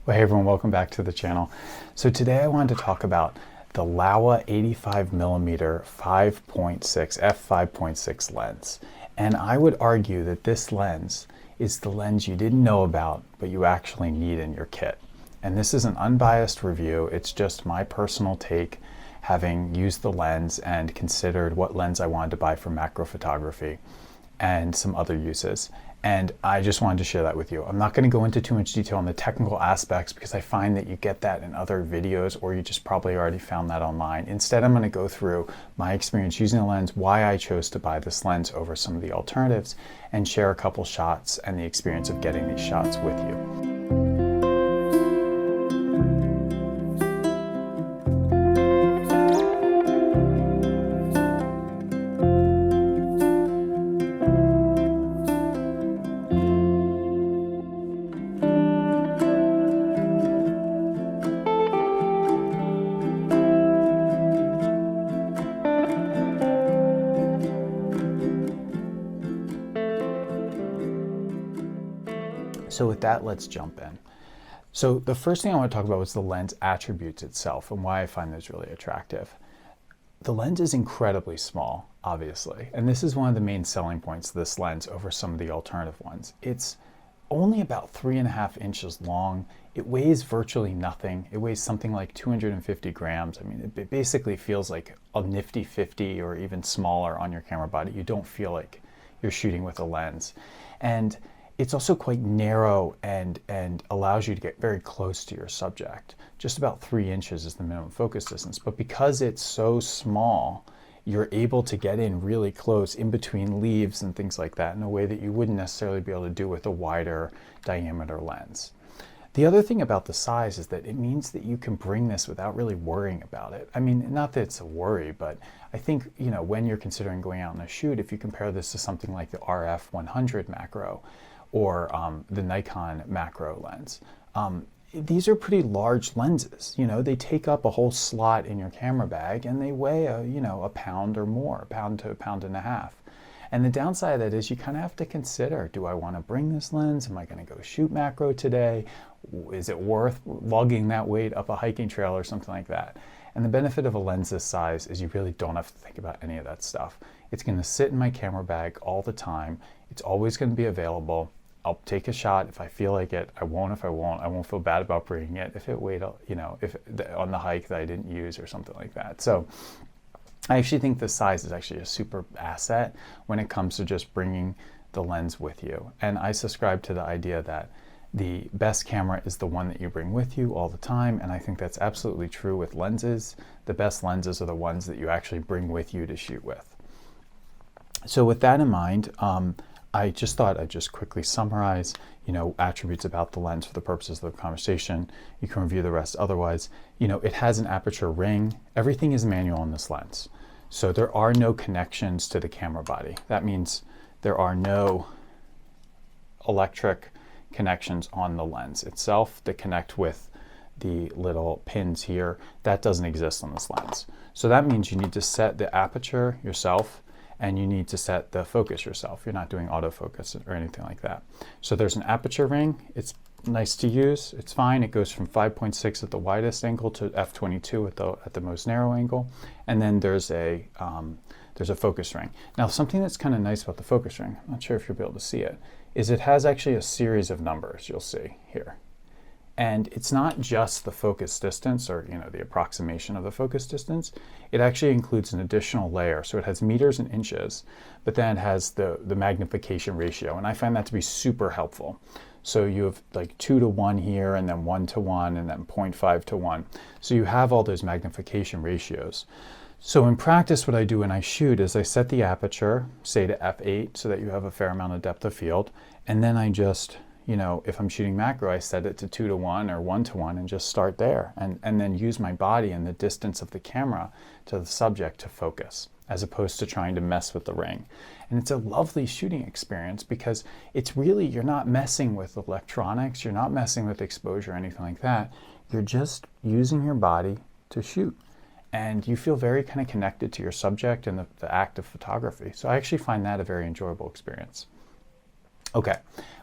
Well, hey everyone, welcome back to the channel. So today I wanted to talk about the Laowa 85mm 5.6 f5.6 lens. And I would argue that this lens is the lens you didn't know about, but you actually need in your kit. And this is an unbiased review. It's just my personal take, having used the lens and considered what lens I wanted to buy for macro photography and some other uses. And I just wanted to share that with you. I'm not going to go into too much detail on the technical aspects because I find that you get that in other videos, or you just probably already found that online. Instead, I'm going to go through my experience using the lens, why I chose to buy this lens over some of the alternatives, and share a couple shots and the experience of getting these shots with you. So with that, let's jump in. So the first thing I want to talk about was the lens attributes itself and why I find this really attractive. The lens is incredibly small, obviously, and this is one of the main selling points of this lens over some of the alternative ones. It's only about 3.5 inches long. It weighs virtually nothing. It weighs something like 250 grams. I mean, it basically feels like a nifty 50 or even smaller on your camera body. You don't feel like you're shooting with a lens. And it's also quite narrow and allows you to get very close to your subject. Just about 3 inches is the minimum focus distance. But because it's so small, you're able to get in really close in between leaves and things like that in a way that you wouldn't necessarily be able to do with a wider diameter lens. The other thing about the size is that it means that you can bring this without really worrying about it. I mean, not that it's a worry, but I think, you know, when you're considering going out on a shoot, if you compare this to something like the RF 100 macro, or the Nikon macro lens. These are pretty large lenses. You know, they take up a whole slot in your camera bag and they weigh a pound or more, a pound to a pound and a half. And the downside of that is you kind of have to consider, do I want to bring this lens? Am I going to go shoot macro today? Is it worth lugging that weight up a hiking trail or something like that? And the benefit of a lens this size is you really don't have to think about any of that stuff. It's going to sit in my camera bag all the time. It's always going to be available. I'll take a shot if I feel like it. I won't if I won't. I won't feel bad about bringing it if it weighed, if on the hike that I didn't use or something like that. So I actually think the size is actually a super asset when it comes to just bringing the lens with you. And I subscribe to the idea that the best camera is the one that you bring with you all the time. And I think that's absolutely true with lenses. The best lenses are the ones that you actually bring with you to shoot with. So with that in mind, I just thought I'd just quickly summarize, attributes about the lens for the purposes of the conversation. You can review the rest otherwise. It has an aperture ring. Everything is manual on this lens. So there are no connections to the camera body. That means there are no electric connections on the lens itself that connect with the little pins here. That doesn't exist on this lens. So that means you need to set the aperture yourself, and you need to set the focus yourself. You're not doing autofocus or anything like that. So there's an aperture ring. It's nice to use. It's fine. It goes from 5.6 at the widest angle to f22 at the most narrow angle. And then there's a focus ring. Now, something that's kind of nice about the focus ring, I'm not sure if you'll be able to see it, is it has actually a series of numbers you'll see here. And it's not just the focus distance or the approximation of the focus distance. It actually includes an additional layer. So it has meters and inches, but then it has the magnification ratio. And I find that to be super helpful. So you have like 2 to 1 here, and then 1 to 1, and then 0.5 to 1. So you have all those magnification ratios. So in practice, what I do when I shoot is I set the aperture, say to f8, so that you have a fair amount of depth of field. And then I just, if I'm shooting macro, I set it to 2 to 1 or 1 to 1 and just start there. And then use my body and the distance of the camera to the subject to focus, as opposed to trying to mess with the ring. And it's a lovely shooting experience because it's really, you're not messing with electronics, you're not messing with exposure or anything like that. You're just using your body to shoot. And you feel very kind of connected to your subject and the act of photography. So I actually find that a very enjoyable experience. Okay,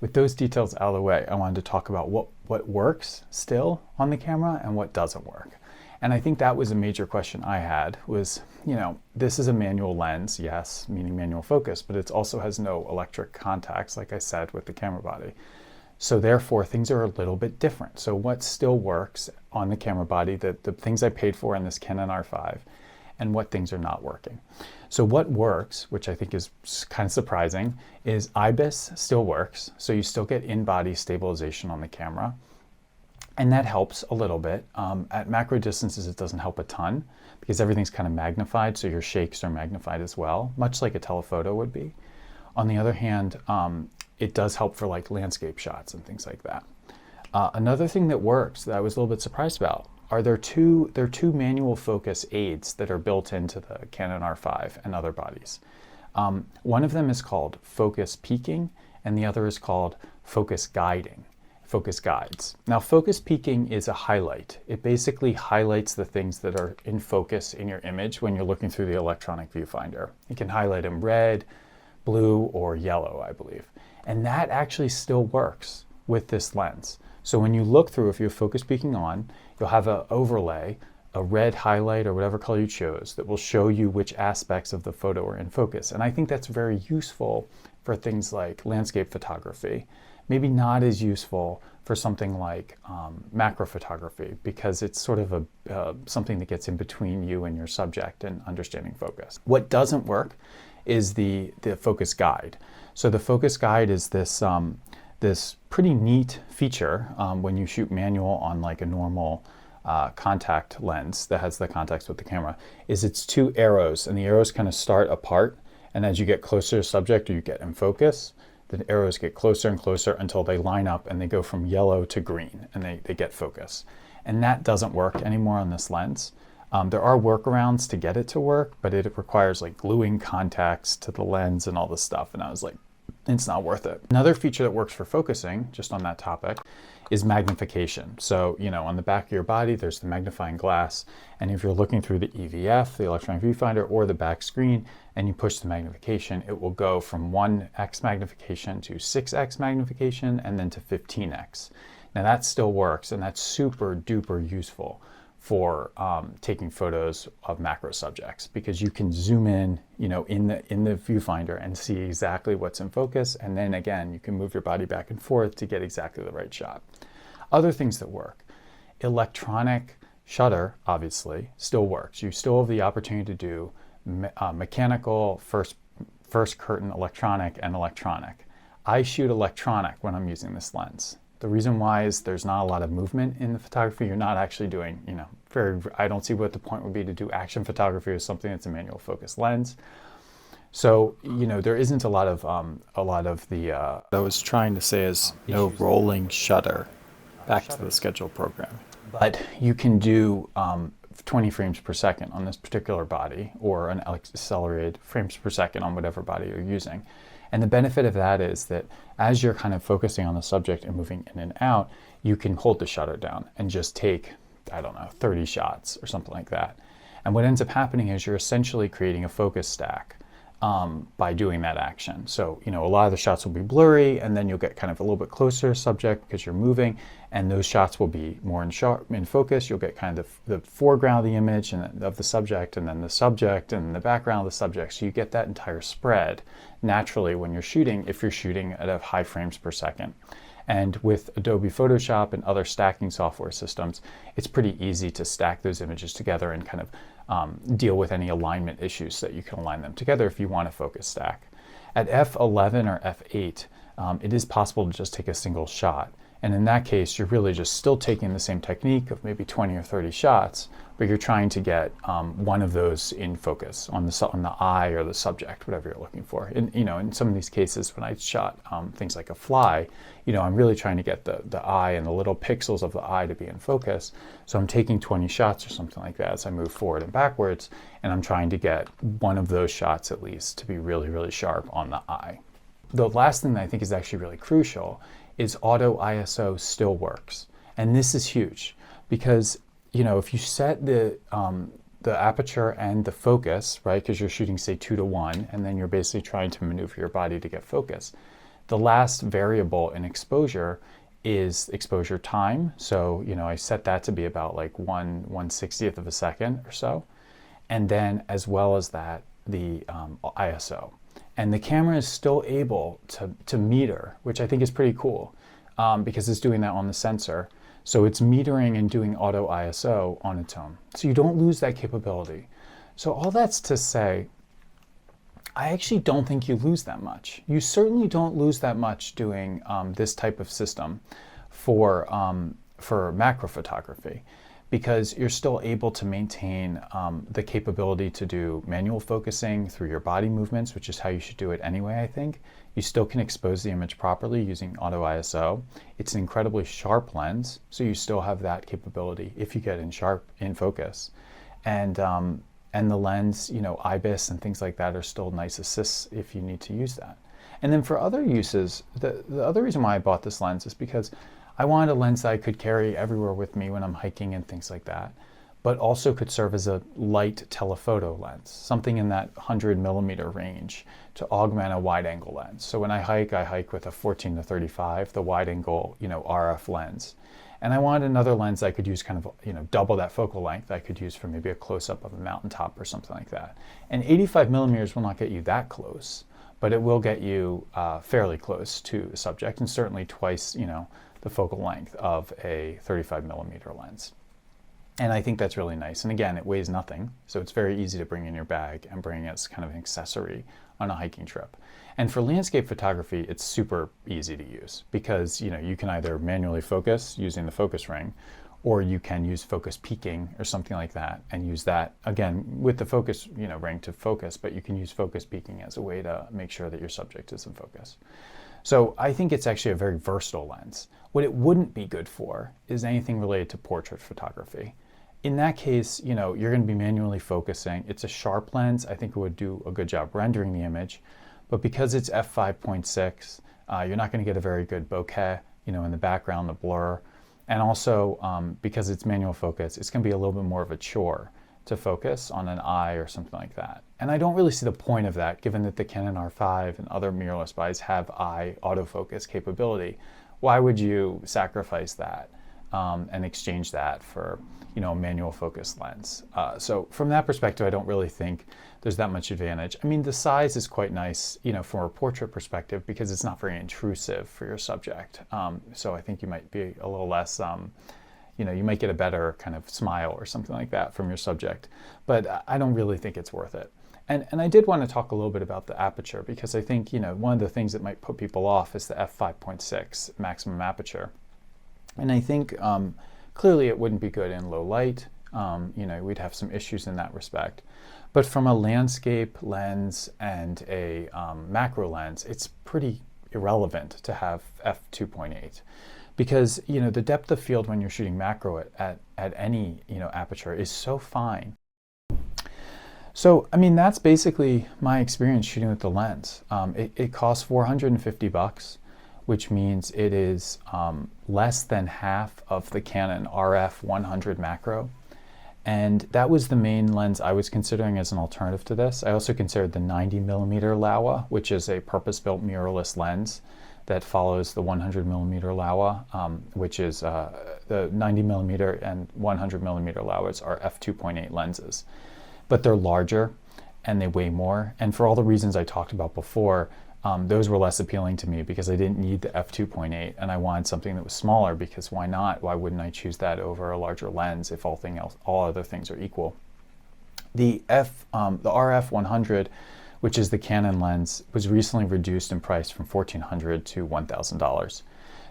with those details out of the way, I wanted to talk about what works still on the camera and what doesn't work. And I think that was a major question I had was, this is a manual lens, yes, meaning manual focus, but it also has no electric contacts, like I said, with the camera body. So therefore, things are a little bit different. So what still works on the camera body, the things I paid for in this Canon R5, and what things are not working. So what works, which I think is kind of surprising, is IBIS still works. So you still get in-body stabilization on the camera. And that helps a little bit. At macro distances, it doesn't help a ton because everything's kind of magnified, so your shakes are magnified as well, much like a telephoto would be. On the other hand, it does help for like landscape shots and things like that. Another thing that works that I was a little bit surprised about are there are two manual focus aids that are built into the Canon R5 and other bodies. One of them is called focus peaking, and the other is called focus guiding. Focus guides. Now, focus peaking is a highlight. It basically highlights the things that are in focus in your image when you're looking through the electronic viewfinder. You can highlight them red, blue, or yellow, I believe. And that actually still works with this lens. So when you look through, if you have focus peaking on, you'll have an overlay, a red highlight or whatever color you chose that will show you which aspects of the photo are in focus. And I think that's very useful for things like landscape photography. Maybe not as useful for something like macro photography because it's sort of something that gets in between you and your subject and understanding focus. What doesn't work is the focus guide. So the focus guide is this pretty neat feature when you shoot manual on like a normal contact lens that has the contacts with the camera, is it's two arrows, and the arrows kind of start apart, and as you get closer to subject or you get in focus, the arrows get closer and closer until they line up and they go from yellow to green and they get focus. And that doesn't work anymore on this lens. There are workarounds to get it to work, but it requires like gluing contacts to the lens and all this stuff. And I was like, it's not worth it. Another feature that works for focusing, just on that topic, is magnification. So, on the back of your body, there's the magnifying glass. And if you're looking through the EVF, the electronic viewfinder, or the back screen, and you push the magnification, it will go from 1x magnification to 6x magnification, and then to 15x. Now that still works, and that's super duper useful for taking photos of macro subjects because you can zoom in, in the viewfinder and see exactly what's in focus, and then again you can move your body back and forth to get exactly the right shot. Other things that work: electronic shutter obviously still works. You still have the opportunity to do mechanical, first curtain, electronic, and electronic. I shoot electronic when I'm using this lens. The reason why is there's not a lot of movement in the photography. You're not actually doing, I don't see what the point would be to do action photography or something that's a manual focus lens. So, there isn't a lot of the, I was trying to say is no rolling shutter back to the schedule program. But you can do 20 frames per second on this particular body, or an accelerated frames per second on whatever body you're using. And the benefit of that is that as you're kind of focusing on the subject and moving in and out, you can hold the shutter down and just take, 30 shots or something like that. And what ends up happening is you're essentially creating a focus stack by doing that action. So, a lot of the shots will be blurry, and then you'll get kind of a little bit closer to subject because you're moving, and those shots will be more in focus. You'll get kind of the foreground of the image and of the subject, and then the subject and the background of the subject. So you get that entire spread naturally when you're shooting, if you're shooting at a high frames per second. And with Adobe Photoshop and other stacking software systems, it's pretty easy to stack those images together and kind of deal with any alignment issues so that you can align them together if you want a focus stack. At f11 or f8, it is possible to just take a single shot. And in that case, you're really just still taking the same technique of maybe 20 or 30 shots, but you're trying to get one of those in focus on the eye or the subject, whatever you're looking for. And in some of these cases, when I shot things like a fly, I'm really trying to get the eye and the little pixels of the eye to be in focus. So I'm taking 20 shots or something like that as I move forward and backwards, and I'm trying to get one of those shots at least to be really, really sharp on the eye. The last thing that I think is actually really crucial is auto ISO still works. And this is huge because, if you set the aperture and the focus, right, because you're shooting say 2:1, and then you're basically trying to maneuver your body to get focus, The last variable in exposure is exposure time. So, I set that to be about like 1/160th of a second or so. And then as well as that, the ISO. And the camera is still able to meter, which I think is pretty cool because it's doing that on the sensor. So it's metering and doing auto ISO on its own. So you don't lose that capability. So all that's to say, I actually don't think you lose that much. You certainly don't lose that much doing this type of system for macro photography, because you're still able to maintain the capability to do manual focusing through your body movements, which is how you should do it anyway, I think. You still can expose the image properly using auto ISO. It's an incredibly sharp lens, so you still have that capability if you get in focus. And the lens, IBIS and things like that are still nice assists if you need to use that. And then for other uses, the other reason why I bought this lens is because I wanted a lens that I could carry everywhere with me when I'm hiking and things like that, but also could serve as a light telephoto lens, something in that 100mm range to augment a wide-angle lens. So when I hike with a 14-35, the wide-angle, RF lens. And I wanted another lens I could use kind of, double that focal length I could use for maybe a close-up of a mountaintop or something like that. And 85mm will not get you that close, but it will get you fairly close to the subject, and certainly twice, the focal length of a 35mm lens. And I think that's really nice. And again, it weighs nothing, so it's very easy to bring in your bag and bring it as kind of an accessory on a hiking trip. And for landscape photography, it's super easy to use because you can either manually focus using the focus ring, or you can use focus peaking or something like that and use that again with the focus ring to focus, but you can use focus peaking as a way to make sure that your subject is in focus. So I think it's actually a very versatile lens. What it wouldn't be good for is anything related to portrait photography. In that case, you're going to be manually focusing. It's a sharp lens. I think it would do a good job rendering the image. But because it's f5.6, you're not going to get a very good bokeh, in the background, the blur. And also, because it's manual focus, it's going to be a little bit more of a chore to focus on an eye or something like that. And I don't really see the point of that, given that the Canon R5 and other mirrorless buys have eye autofocus capability. Why would you sacrifice that and exchange that for a manual focus lens? So from that perspective, I don't really think there's that much advantage. I mean, the size is quite nice, from a portrait perspective, because it's not very intrusive for your subject. So I think you might be a little less, you might get a better kind of smile or something like that from your subject. But I don't really think it's worth it. And I did want to talk a little bit about the aperture, because I think, one of the things that might put people off is the f5.6 maximum aperture. And I think clearly it wouldn't be good in low light. We'd have some issues in that respect. But from a landscape lens and a macro lens, it's pretty irrelevant to have f2.8. Because, the depth of field when you're shooting macro at any, aperture is so fine. So, I mean, that's basically my experience shooting with the lens. It costs $450, which means it is less than half of the Canon RF 100 macro. And that was the main lens I was considering as an alternative to this. I also considered the 90mm Laowa, which is a purpose-built mirrorless lens that follows the 100mm Laowa, which is the 90mm and 100mm Laowas are f2.8 lenses. But they're larger and they weigh more. And for all the reasons I talked about before, those were less appealing to me because I didn't need the f2.8 and I wanted something that was smaller, because why not? Why wouldn't I choose that over a larger lens if all other things are equal? The RF 100, which is the Canon lens, was recently reduced in price from $1,400 to $1,000.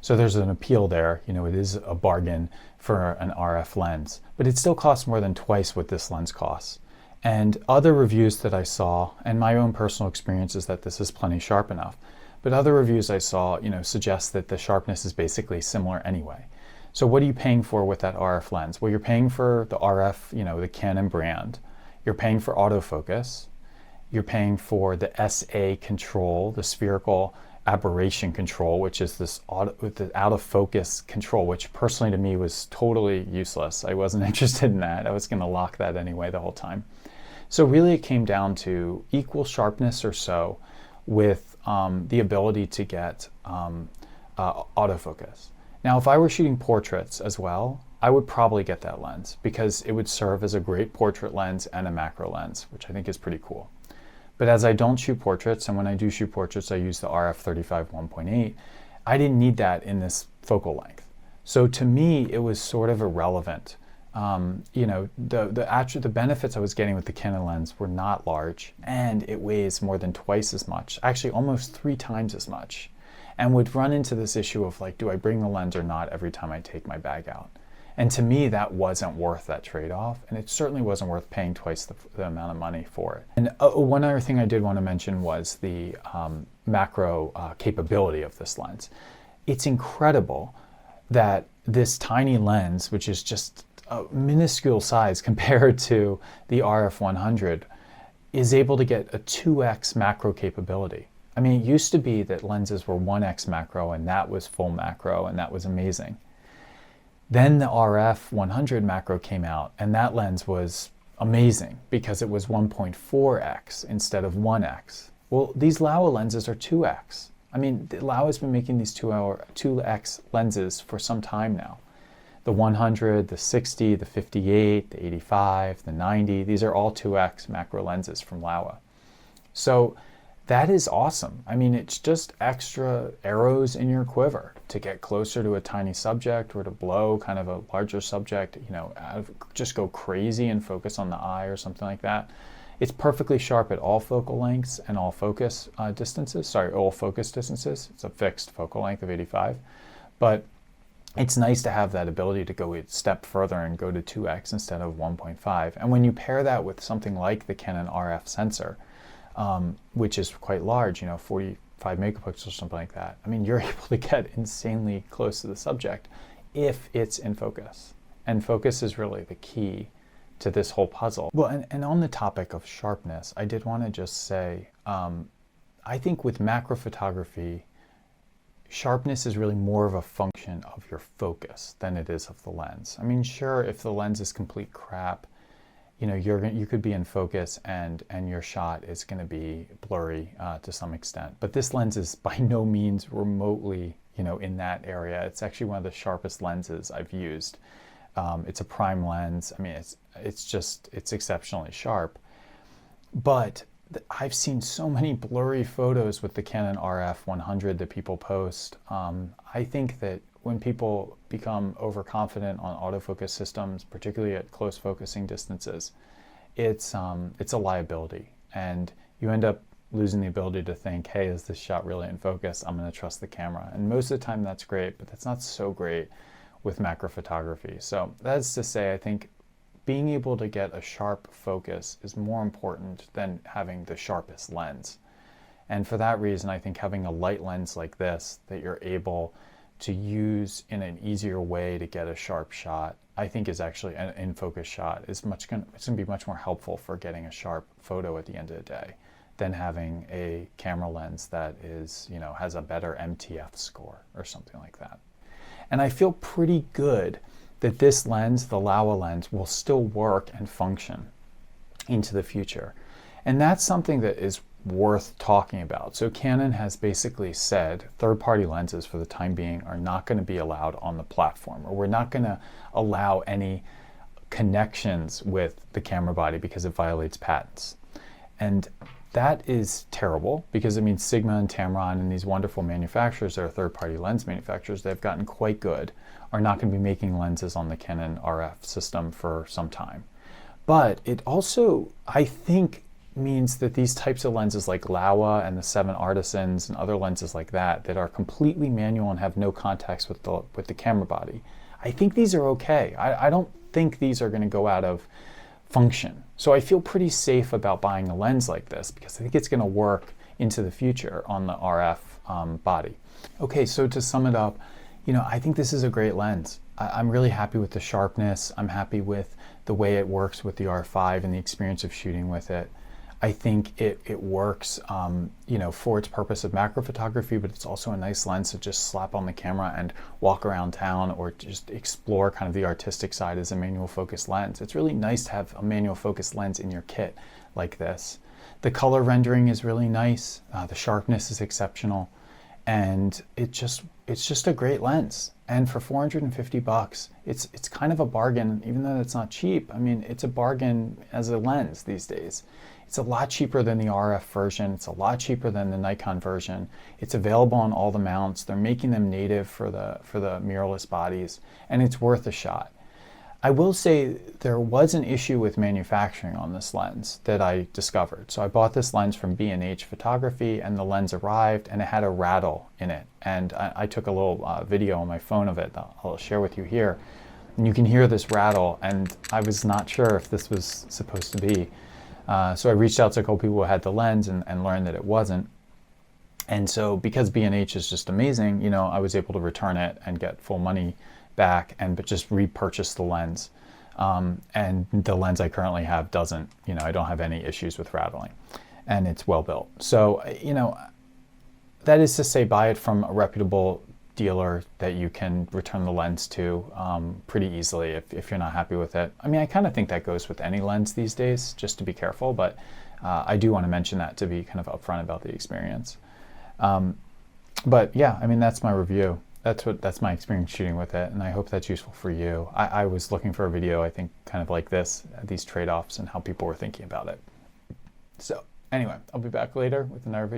So there's an appeal there. It is a bargain for an RF lens, but it still costs more than twice what this lens costs. And other reviews that I saw, and my own personal experience is that this is plenty sharp enough, but other reviews I saw, suggest that the sharpness is basically similar anyway. So what are you paying for with that RF lens? Well, you're paying for the RF, the Canon brand. You're paying for autofocus. You're paying for the SA control, the spherical aberration control, which is this the out of focus control, which personally to me was totally useless. I wasn't interested in that. I was going to lock that anyway the whole time. So really it came down to equal sharpness or so with the ability to get autofocus. Now, if I were shooting portraits as well, I would probably get that lens because it would serve as a great portrait lens and a macro lens, which I think is pretty cool. But as I don't shoot portraits, and when I do shoot portraits, I use the RF 35 1.8, I didn't need that in this focal length. So to me, it was sort of irrelevant. The benefits I was getting with the Canon lens were not large, and it weighs more than twice as much, actually almost 3 times as much, and would run into this issue of like, do I bring the lens or not every time I take my bag out? And to me, that wasn't worth that trade-off, and it certainly wasn't worth paying twice the amount of money for it. And one other thing I did want to mention was the macro capability of this lens. It's incredible that this tiny lens, which is just a minuscule size compared to the RF 100, is able to get a 2x macro capability. I mean, it used to be that lenses were 1x macro, and that was full macro, and that was amazing. Then the RF 100 macro came out, and that lens was amazing because it was 1.4x instead of 1x. Well, these Laowa lenses are 2x. I mean, Laowa's been making these 2x lenses for some time now. The 100, the 60, the 58, the 85, the 90, these are all 2x macro lenses from Laowa. So that is awesome. I mean, it's just extra arrows in your quiver to get closer to a tiny subject or to blow kind of a larger subject, just go crazy and focus on the eye or something like that. It's perfectly sharp at all focal lengths and all focus distances. All focus distances. It's a fixed focal length of 85. But it's nice to have that ability to go a step further and go to 2x instead of 1.5. And when you pair that with something like the Canon RF sensor, which is quite large, 45 megapixels or something like that, I mean, you're able to get insanely close to the subject if it's in focus. And focus is really the key to this whole puzzle. Well, and on the topic of sharpness, I did want to just say, I think with macro photography, sharpness is really more of a function of your focus than it is of the lens. I mean, sure, if the lens is complete crap, you could be in focus and your shot is going to be blurry to some extent. But this lens is by no means remotely, in that area. It's actually one of the sharpest lenses I've used. It's a prime lens. I mean, it's exceptionally sharp. But I've seen so many blurry photos with the Canon RF 100 that people post. I think that when people become overconfident on autofocus systems, particularly at close focusing distances, it's a liability, and you end up losing the ability to think, hey, is this shot really in focus? I'm going to trust the camera. And most of the time that's great, but that's not so great with macro photography. So that's to say, I think being able to get a sharp focus is more important than having the sharpest lens. And for that reason, I think having a light lens like this that you're able to use in an easier way to get a sharp shot, I think is actually an in-focus shot. It's going to be much more helpful for getting a sharp photo at the end of the day than having a camera lens that is, has a better MTF score or something like that. And I feel pretty good that this lens, the Laowa lens, will still work and function into the future. And that's something that is worth talking about. So Canon has basically said third-party lenses for the time being are not going to be allowed on the platform, or we're not going to allow any connections with the camera body because it violates patents. And that is terrible because it means Sigma and Tamron and these wonderful manufacturers that are third-party lens manufacturers that have gotten quite good are not going to be making lenses on the Canon RF system for some time. But it also, I think, means that these types of lenses like Laowa and the 7 Artisans and other lenses like that are completely manual and have no contacts with the camera body, I think these are okay. I don't think these are going to go out of function. So I feel pretty safe about buying a lens like this because I think it's going to work into the future on the RF body. Okay, so to sum it up, I think this is a great lens. I'm really happy with the sharpness. I'm happy with the way it works with the R5 and the experience of shooting with it. I think it works, for its purpose of macro photography, but it's also a nice lens to just slap on the camera and walk around town or just explore kind of the artistic side as a manual focus lens. It's really nice to have a manual focus lens in your kit like this. The color rendering is really nice. The sharpness is exceptional. And it's just a great lens. And for 450 bucks, it's kind of a bargain, even though it's not cheap. I mean, it's a bargain as a lens these days. It's a lot cheaper than the RF version. It's a lot cheaper than the Nikon version. It's available on all the mounts. They're making them native for the mirrorless bodies, and it's worth a shot. I will say there was an issue with manufacturing on this lens that I discovered. So I bought this lens from B&H Photography, and the lens arrived and it had a rattle in it. And I took a little video on my phone of it that I'll share with you here. And you can hear this rattle, and I was not sure if this was supposed to be. So I reached out to a couple people who had the lens and learned that it wasn't. And so because B&H is just amazing, you know, I was able to return it and get full money back but just repurchase the lens. And the lens I currently have doesn't, you know, I don't have any issues with rattling, and it's well built. So, you know, that is to say, buy it from a reputable dealer that you can return the lens to pretty easily if you're not happy with it. I mean, I kind of think that goes with any lens these days, just to be careful, but I do want to mention that to be kind of upfront about the experience. But yeah, I mean, that's my review. That's my experience shooting with it, and I hope that's useful for you. I was looking for a video, I think, kind of like this, these trade-offs and how people were thinking about it. So anyway, I'll be back later with another video.